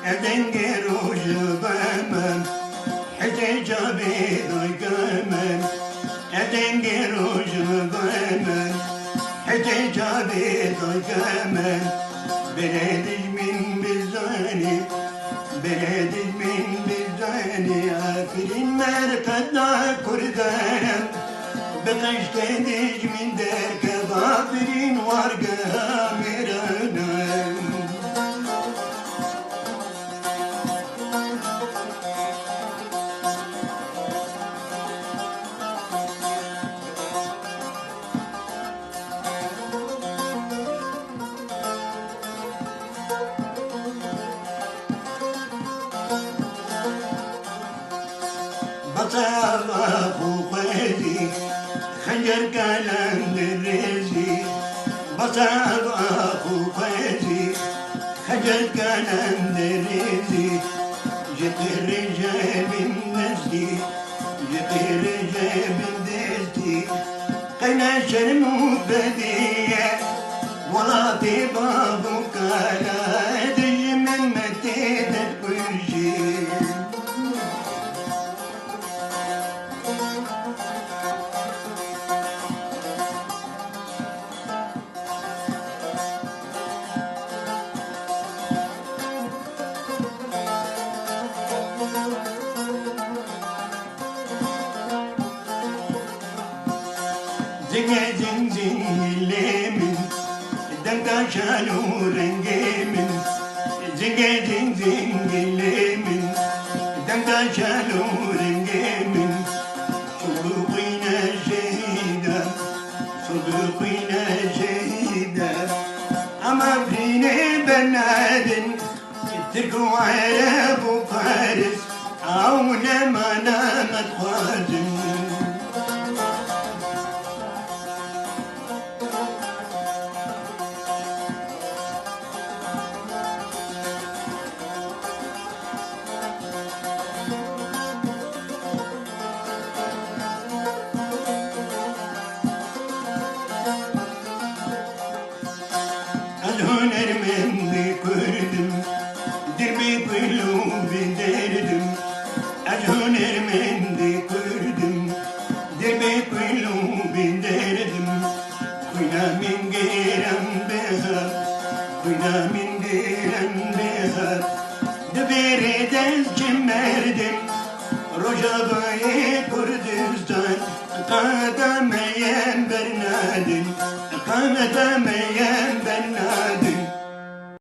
evden gerucu bemem Hececabi doygamem evden gerucu bemem Hececabi doygamem Belediz min bizani Belediz min bizani Afirin merkadna kurdanım Beqeş dediz min derke Afirin varga miranım بطاقة خوخيزي خنجر كلام دريزي بطاقة خوخيزي خنجر كلام دريزي جت الرجال من نسلي جت الرجال من دستي قنا شرمو بديع ولاطي بابك لا دج من متيت الكرشي Zing zing lemon, danga shalu rengemin. Zing zing lemon, danga shalu rengemin. Suduqina shahida, suduqina shahida. Ama brine benadin, تركوا عرب وفارس عونا ما نامت خادم الهنر مني كردم دربي قلوبي دردم الهنر مني كردم دربي قلوبي دردم كنا من غيرم بها كنا من غيرم بها دبيري دل جمردم رجباي كردستان قادم ين برنادم قادم ين برنادم